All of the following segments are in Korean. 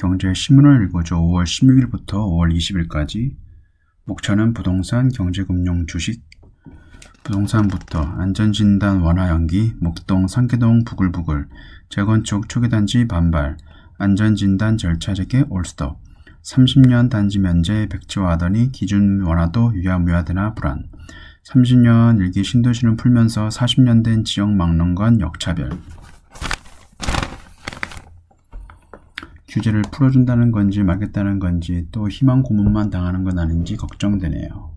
경제신문을 읽어줘. 5월 16일부터 5월 20일까지. 목차는 부동산, 경제금융, 주식. 부동산부터 안전진단 완화 연기, 목동, 상계동 부글부글, 재건축 초기단지 반발, 안전진단 절차 재개 올스톱, 30년 단지 면제 백지화하더니 기준 완화도 유야무야되나 불안, 30년 일기 신도시는 풀면서 40년 된 지역 막는 건 역차별. 규제를 풀어준다는 건지 말겠다는 건지 또 희망 고문만 당하는 건 아닌지 걱정되네요.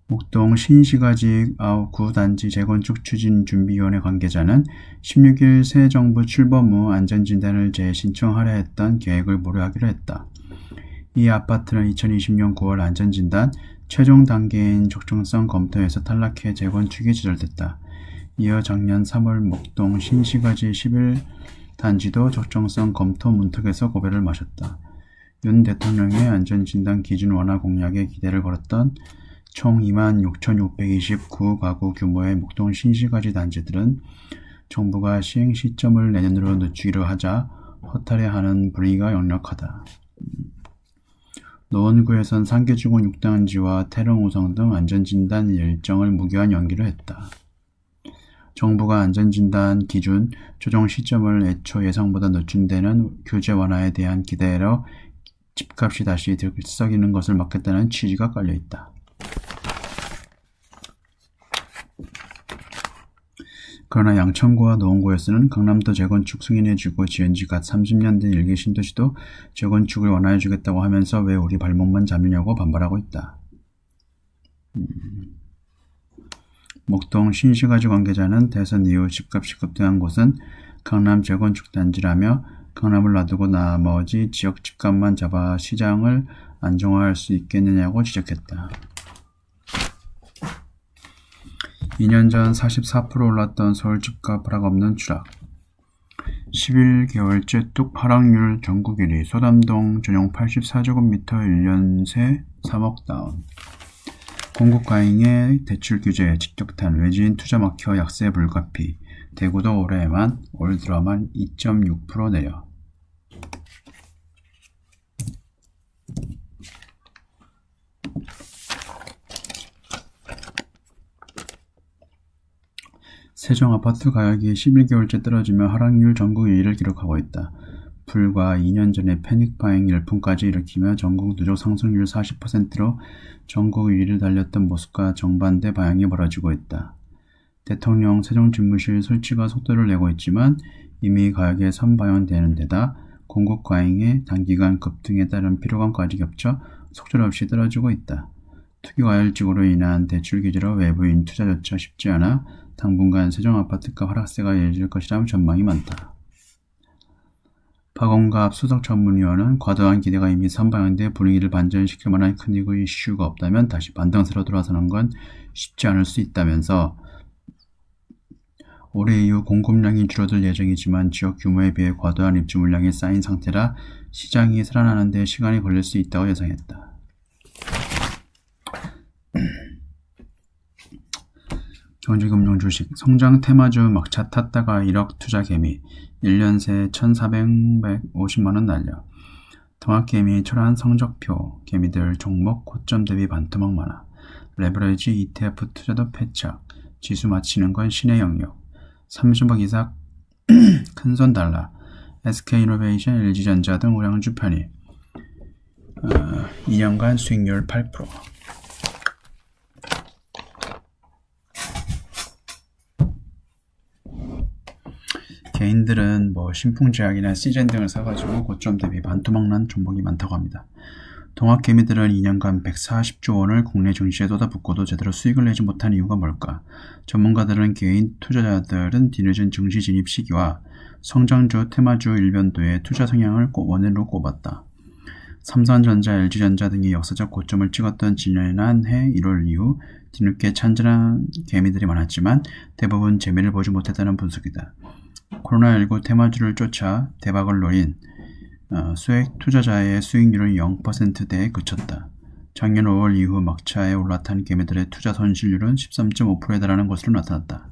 목동 신시가지 9단지 재건축 추진준비위원회 관계자는 16일 새 정부 출범 후 안전진단을 재신청하려 했던 계획을 무료하기로 했다. 이 아파트는 2020년 9월 안전진단 최종 단계인 적정성 검토에서 탈락해 재건축이 저절됐다. 이어 작년 3월 목동 신시가지 11단지도 적정성 검토 문턱에서 고배를 마셨다. 윤 대통령의 안전진단 기준 완화 공약에 기대를 걸었던 총 26,629가구 규모의 목동 신시가지 단지들은 정부가 시행 시점을 내년으로 늦추기로 하자 허탈해하는 분위기가 역력하다. 노원구에선 상계주공 6단지와 태릉5성 등 안전진단 일정을 무기한 연기로 했다. 정부가 안전진단 기준 조정 시점을 애초 예상보다 늦춘 데는 규제 완화에 대한 기대로 집값이 다시 들썩이는 것을 막겠다는 취지가 깔려있다. 그러나 양천구와 노원구에서는 강남도 재건축 승인해주고 지은지 갓 30년 된 일기 신도시도 재건축을 완화해주겠다고 하면서 왜 우리 발목만 잡느냐고 반발하고 있다. 목동 신시가지 관계자는 대선 이후 집값이 급등한 곳은 강남 재건축 단지라며 강남을 놔두고 나머지 지역 집값만 잡아 시장을 안정화할 수 있겠느냐고 지적했다. 2년 전 44% 올랐던 서울 집값 하락 없는 추락. 11개월째 뚝 하락률 전국 1위. 소담동 전용 84제곱미터 1년 새 3억 다운. 공급 과잉의 대출 규제 직격탄. 외지인 투자 막혀 약세 불가피. 대구도 올 들어만 2.6% 내려. 세종 아파트 가격이 11개월째 떨어지며 하락률 전국 1위를 기록하고 있다. 불과 2년 전에 패닉바잉 열풍까지 일으키며 전국 누적 상승률 40%로 전국 1위를 달렸던 모습과 정반대 방향이 벌어지고 있다. 대통령 세종집무실 설치가 속도를 내고 있지만 이미 가격에 선반영되는 데다 공급 과잉의 단기간 급등에 따른 피로감까지 겹쳐 속절없이 떨어지고 있다. 투기과열직으로 인한 대출 규제로 외부인 투자조차 쉽지 않아 당분간 세종 아파트값 하락세가 이어질 것이라는 전망이 많다. 박원갑 수석 전문위원은 과도한 기대가 이미 선반영돼 분위기를 반전시킬 만한 큰 이슈가 없다면 다시 반등세로 돌아서는 건 쉽지 않을 수 있다면서 올해 이후 공급량이 줄어들 예정이지만 지역 규모에 비해 과도한 입주 물량이 쌓인 상태라 시장이 살아나는 데 시간이 걸릴 수 있다고 예상했다. 경제금융 주식 성장 테마주 막차 탔다가 1억 투자 개미 1년 새 1,450만원 날려. 통합개미 초라한 성적표. 개미들 종목 고점 대비 반토막 많아. 레버리지 ETF 투자도 패착. 지수 맞히는 건 신의 영역. 30억 이상 큰손 달라. SK이노베이션, LG전자 등 우량주 편입. 2년간 수익률 8%. 개인들은 신풍제약이나 시젠 등을 사가지고 고점 대비 반토막 난 종목이 많다고 합니다. 동학개미들은 2년간 140조 원을 국내 증시에 쏟아붓고도 제대로 수익을 내지 못한 이유가 뭘까? 전문가들은 개인 투자자들은 뒤늦은 증시 진입 시기와 성장주, 테마주 일변도의 투자 성향을 원인으로 꼽았다. 삼성전자, LG전자 등이 역사적 고점을 찍었던 지난해 1월 이후 뒤늦게 찬전한 개미들이 많았지만 대부분 재미를 보지 못했다는 분석이다. 코로나19 테마주를 쫓아 대박을 노린 수액 투자자의 수익률은 0%대에 그쳤다. 작년 5월 이후 막차에 올라탄 개미들의 투자 손실률은 13.5%에 달하는 것으로 나타났다.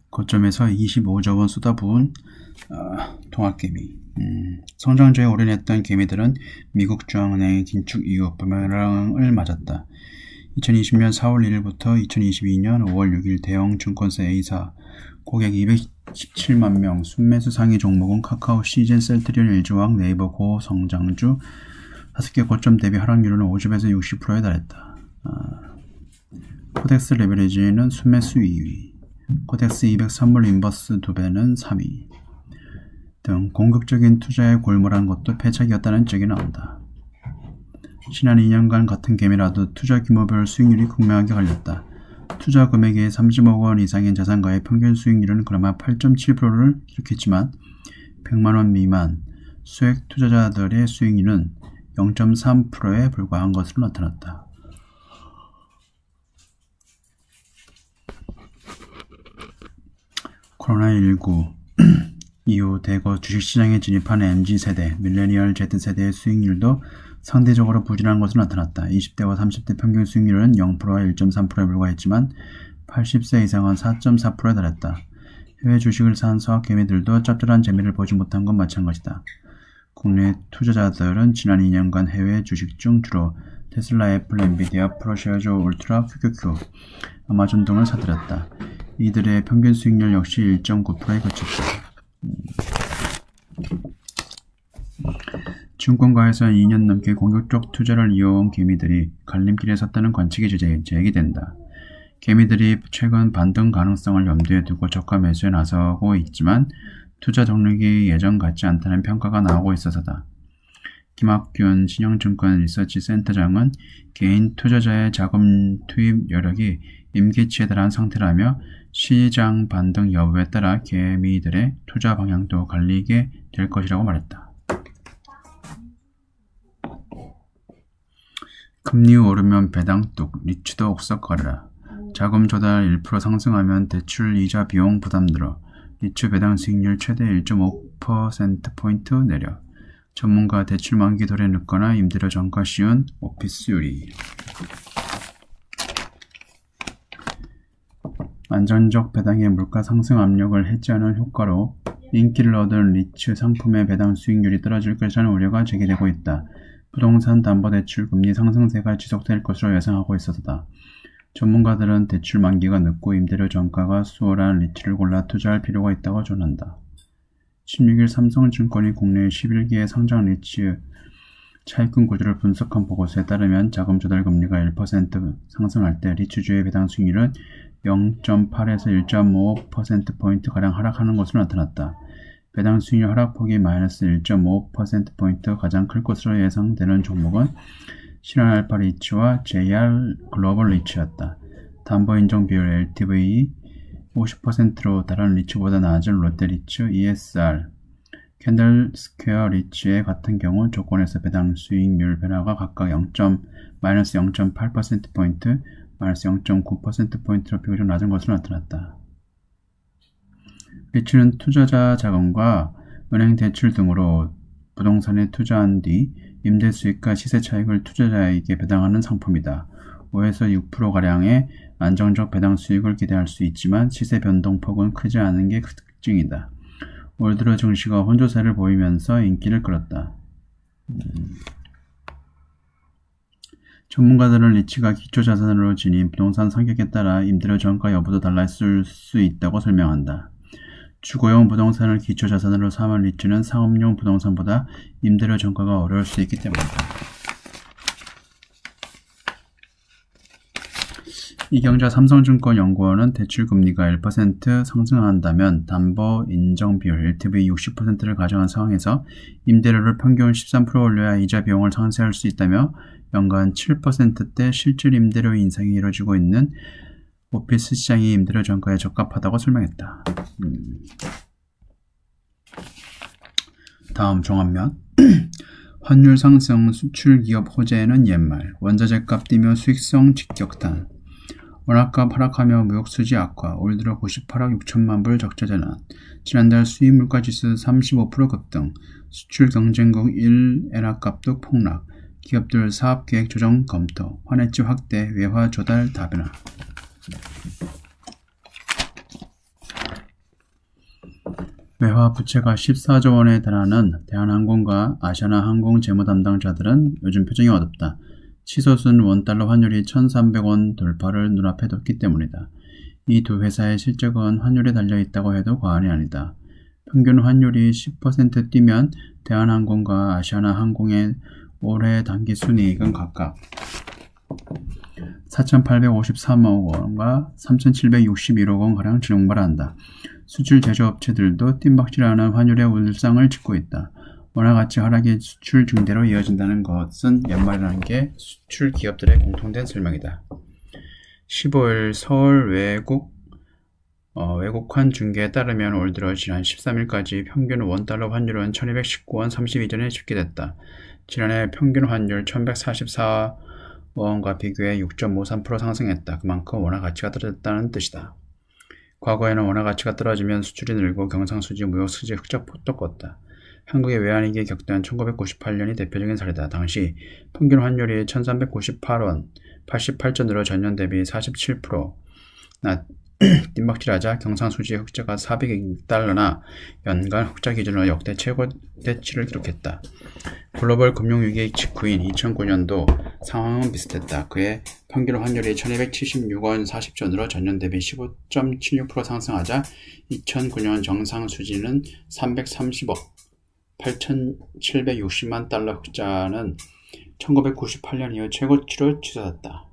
고점에서 25조 원 쏟아부은 동학개미. 성장주에 올인했던 개미들은 미국 중앙은행의 긴축 이후 부메랑을 맞았다. 2020년 4월 1일부터 2022년 5월 6일 대형 증권사 A사 고객 217만 명, 순매수 상위 종목은 카카오, 시즌, 셀트리온, LG화학, 네이버 고성장주 5개 고점 대비 하락률은 50에서 60%에 달했다. 코덱스 레버리지는 순매수 2위, 코덱스 203불 인버스 2배는 3위 등 공격적인 투자에 골몰한 것도 패착이었다는 지적이 나온다. 지난 2년간 같은 개미라도 투자 규모별 수익률이 극명하게 갈렸다. 투자 금액이 30억 원 이상인 자산가의 평균 수익률은 그나마 8.7%를 기록했지만 100만 원 미만 수액 투자자들의 수익률은 0.3%에 불과한 것으로 나타났다. 코로나19 이후 대거 주식시장에 진입한 MZ세대, 밀레니얼 Z세대의 수익률도 상대적으로 부진한 것으로 나타났다. 20대와 30대 평균 수익률은 0%와 1.3%에 불과했지만 80세 이상은 4.4%에 달했다. 해외 주식을 산 서학개미들도 짭짤한 재미를 보지 못한 건 마찬가지다. 국내 투자자들은 지난 2년간 해외 주식 중 주로 테슬라, 애플, 엔비디아, 프로쉐어조, 울트라, QQQ, 아마존 등을 사들였다. 이들의 평균 수익률 역시 1.9%에 그쳤다. 증권가에서는 2년 넘게 공격적 투자를 이어온 개미들이 갈림길에 섰다는 관측이 제기된다. 개미들이 최근 반등 가능성을 염두에 두고 저가 매수에 나서고 있지만 투자 동력이 예전 같지 않다는 평가가 나오고 있어서다. 김학균 신영증권 리서치 센터장은 개인 투자자의 자금 투입 여력이 임계치에 달한 상태라며 시장 반등 여부에 따라 개미들의 투자 방향도 갈리게 될 것이라고 말했다. 금리 오르면 배당 뚝, 리츠도 옥석 거래라. 자금 조달 1% 상승하면 대출 이자 비용 부담 늘어. 리츠 배당 수익률 최대 1.5%포인트 내려. 전문가 대출 만기 도래 늦거나 임대료 전가 쉬운 오피스 유리. 안정적 배당의 물가 상승 압력을 해지하는 효과로 인기를 얻은 리츠 상품의 배당 수익률이 떨어질 것이라는 우려가 제기되고 있다. 부동산 담보대출 금리 상승세가 지속될 것으로 예상하고 있어서다. 전문가들은 대출 만기가 늦고 임대료 전가가 수월한 리츠를 골라 투자할 필요가 있다고 전한다. 16일 삼성증권이 국내 11개의 상장 리츠 차입금 구조를 분석한 보고서에 따르면 자금 조달 금리가 1% 상승할 때 리츠주의 배당 수익률은 0.8에서 1.5%포인트가량 하락하는 것으로 나타났다. 배당 수익률 하락폭이 마이너스 1.5%포인트 가장 클 것으로 예상되는 종목은 신한알파 리츠와 JR 글로벌 리츠였다. 담보 인정 비율 LTV 50%로 다른 리츠보다 낮은 롯데 리츠, ESR, 캔들 스퀘어 리츠의 같은 경우 조건에서 배당 수익률 변화가 각각 마이너스 0.8%포인트, 마이너스 0.9%포인트로 비교적 낮은 것으로 나타났다. 리츠는 투자자 자금과 은행 대출 등으로 부동산에 투자한 뒤 임대 수익과 시세 차익을 투자자에게 배당하는 상품이다. 5에서 6%가량의 안정적 배당 수익을 기대할 수 있지만 시세 변동폭은 크지 않은 게 특징이다. 올 들어 증시가 혼조세를 보이면서 인기를 끌었다. 전문가들은 리츠가 기초자산으로 지닌 부동산 성격에 따라 임대료 전가 여부도 달랐을 수 있다고 설명한다. 주거용 부동산을 기초자산으로 삼은 리츠는 상업용 부동산보다 임대료 전가가 어려울 수 있기 때문이다. 이경자 삼성증권 연구원은 대출금리가 1% 상승한다면 담보 인정 비율 LTV 60%를 가정한 상황에서 임대료를 평균 13% 올려야 이자 비용을 상쇄할 수 있다며 연간 7%대 실질 임대료 인상이 이루어지고 있는 오피스 시장이 임대료 전가에 적합하다고 설명했다. 다음 종합면 환율 상승, 수출 기업 호재는 옛말, 원자재값 뛰며 수익성 직격탄, 원화값 하락하며 무역수지 악화, 올 들어 98억 6천만 불 적자 전환, 지난달 수입물가지수 35% 급등, 수출 경쟁국 1 엔화값도 폭락, 기업들 사업계획 조정 검토, 환해지 확대, 외화 조달 다변화. 외화 부채가 14조 원에 달하는 대한항공과 아시아나항공 재무 담당자들은 요즘 표정이 어둡다. 치솟은 원달러 환율이 1,300원 돌파를 눈앞에 뒀기 때문이다. 이 두 회사의 실적은 환율에 달려있다고 해도 과언이 아니다. 평균 환율이 10% 뛰면 대한항공과 아시아나항공의 올해 단기 순이익은 각각 4,853억 원과 3,761억 원가량 증발한다. 수출 제조업체들도 뜀박질하는 환율의 울상을 짓고 있다. 원화가치 하락이 수출 증대로 이어진다는 것은 연말이라는 게 수출 기업들의 공통된 설명이다. 15일 서울 외국환 중개에 따르면 올 들어 지난 13일까지 평균 원달러 환율은 1219원 32전에 집계됐다. 지난해 평균 환율 1144원과 비교해 6.53% 상승했다. 그만큼 원화 가치가 떨어졌다는 뜻이다. 과거에는 원화 가치가 떨어지면 수출이 늘고 경상수지, 무역수지 흑자 폭도 껐다. 한국의 외환위기에 겪던 1998년이 대표적인 사례다. 당시 평균 환율이 1398원 88전으로 전년 대비 47% 뜀박질하자 경상수지 흑자가 400달러나 연간 흑자 기준으로 역대 최고대치를 기록했다. 글로벌 금융위기 직후인 2009년도 상황은 비슷했다. 그해 평균 환율이 1276원 40전으로 전년 대비 15.76% 상승하자 2009년 정상수지는 330억 8,760만 달러 흑자는 1998년 이후 최고치로 치솟았다.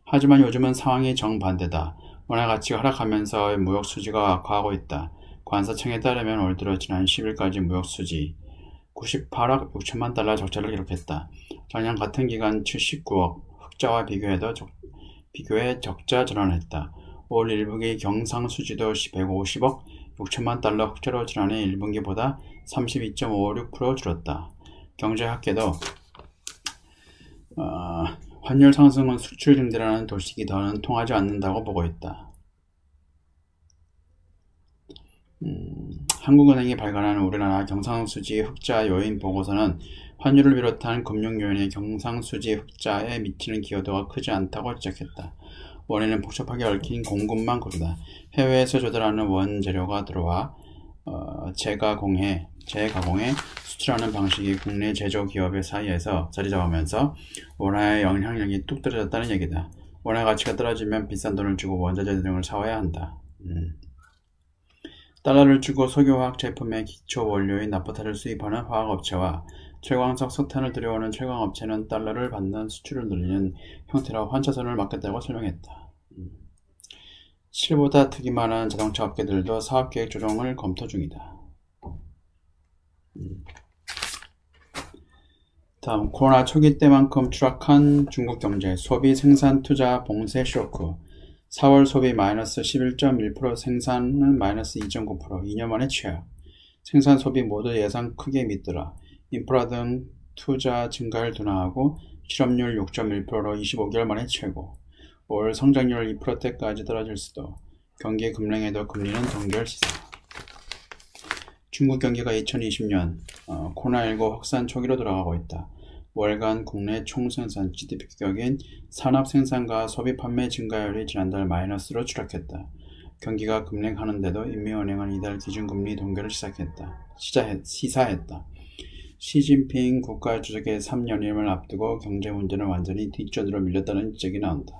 하지만 요즘은 상황이 정반대다. 원화 가치가 하락하면서 무역 수지가 악화하고 있다. 관사청에 따르면 올 들어 지난 10일까지 무역 수지 98억 6천만 달러 적자를 기록했다. 작년 같은 기간 79억 흑자와 비교해 적자 전환했다. 올 1분기 경상 수지도 150억 6천만 달러 흑자로 지난해 1분기보다 32.56% 줄었다. 경제학계도 환율 상승은 수출 증대라는 도식이 더는 통하지 않는다고 보고 있다. 한국은행이 발간한 우리나라 경상수지 흑자 요인 보고서는 환율을 비롯한 금융 요인이 경상수지 흑자에 미치는 기여도가 크지 않다고 지적했다. 원인은 복잡하게 얽힌 공급망 구조다. 해외에서 조달하는 원재료가 들어와 재가공해 수출하는 방식이 국내 제조기업의 사이에서 자리 잡으면서 원화의 영향력이 뚝 떨어졌다는 얘기다. 원화 가치가 떨어지면 비싼 돈을 주고 원자재 등을 사와야 한다. 달러를 주고 석유화학 제품의 기초 원료인 나프타를 수입하는 화학업체와 철광석 석탄을 들여오는 철광업체는 달러를 받는 수출을 늘리는 형태로 환차선을 맡겼다고 설명했다. 실보다 득이 많은 자동차 업계들도 사업계획 조정을 검토 중이다. 다음, 코로나 초기 때만큼 추락한 중국 경제, 소비, 생산, 투자, 봉쇄 쇼크. 4월 소비 마이너스 11.1%, 생산은 마이너스 2.9%, 2년 만에 최악. 생산, 소비 모두 예상 크게 밑더라. 인프라 등 투자 증가를 둔화하고 실업률 6.1%로 25개월 만에 최고. 올 성장률 2%대까지 떨어질 수도. 경기 급랭에도 금리는 동결 시세. 중국 경기가 2020년 코로나19 확산 초기로 돌아가고 있다. 월간 국내 총생산 GDP 규격인 산업생산과 소비 판매 증가율이 지난달 마이너스로 추락했다. 경기가 급랭하는데도 인민은행은 이달 기준금리 동결을 시사했다. 시진핑 국가주석의 3연임을 앞두고 경제 문제는 완전히 뒷전으로 밀렸다는 지적이 나온다.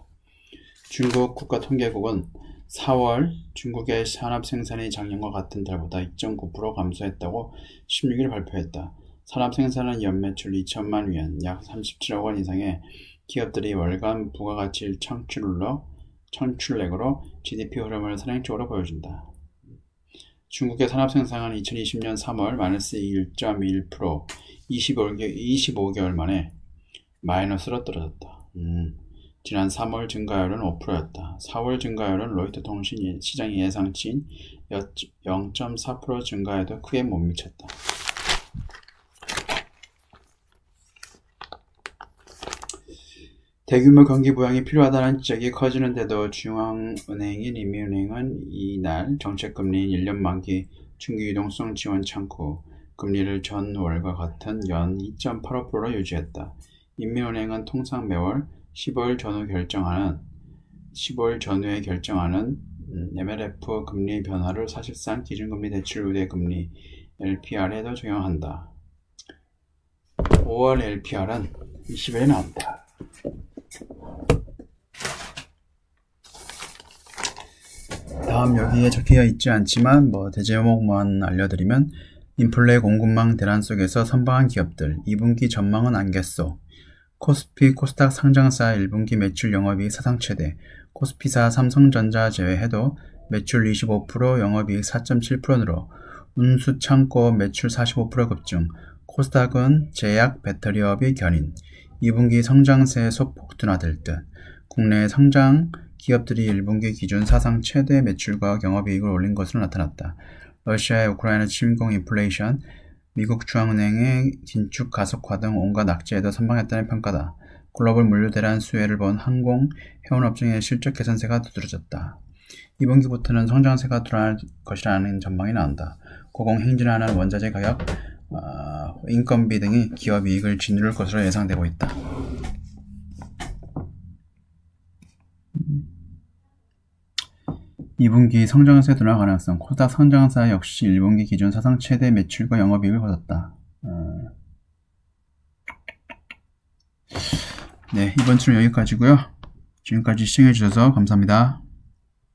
중국 국가통계국은 4월 중국의 산업생산이 작년과 같은 달보다 2.9% 감소했다고 16일 발표했다. 산업생산은 연매출 2천만 위안, 약 37억 원 이상의 기업들이 월간 부가가치 창출액으로 GDP 흐름을 선행적으로 보여준다. 중국의 산업생산은 2020년 3월 마이너스 1.1%, 25개월 만에 마이너스로 떨어졌다. 지난 3월 증가율은 5%였다. 4월 증가율은 로이터 통신 시장의 예상치인 0.4% 증가에도 크게 못 미쳤다. 대규모 경기 부양이 필요하다는 지적이 커지는데도 중앙은행인 인민은행은 이날 정책금리인 1년 만기 중기유동성 지원 창구 금리를 전월과 같은 연 2.85%로 유지했다. 인민은행은 통상 매월 15일 전후에 결정하는 MLF 금리 변화를 사실상 기준금리 대출 우대 금리 LPR에도 적용한다. 5월 LPR은 20일에 나온다. 다음 여기에 적혀 있지 않지만 대제목만 알려드리면 인플레 공급망 대란 속에서 선방한 기업들 2분기 전망은 안겠소. 코스피 코스닥 상장사 1분기 매출 영업이익 사상 최대. 코스피사 삼성전자 제외해도 매출 25%, 영업이익 4.7% 늘어 운수 창고업 매출 45% 급증. 코스닥은 제약 배터리업이 견인. 2분기 성장세 소폭 둔화될 듯. 국내 성장 기업들이 1분기 기준 사상 최대 매출과 영업이익을 올린 것으로 나타났다. 러시아의 우크라이나 침공 인플레이션, 미국 중앙은행의 긴축 가속화 등 온갖 악재에도 선방했다는 평가다. 글로벌 물류 대란 수혜를 본 항공, 해운업종의 실적 개선세가 두드러졌다. 2분기부터는 성장세가 둔화할 것이라는 전망이 나온다. 고공 행진하는 원자재 가격, 인건비 등이 기업 이익을 짓누를 것으로 예상되고 있다. 이 2분기 성장세 둔화 가능성. 코스닥 상장사 역시 1분기 기준 사상 최대 매출과 영업이익을 거뒀다. 네, 이번 주는 여기까지고요. 지금까지 시청해주셔서 감사합니다.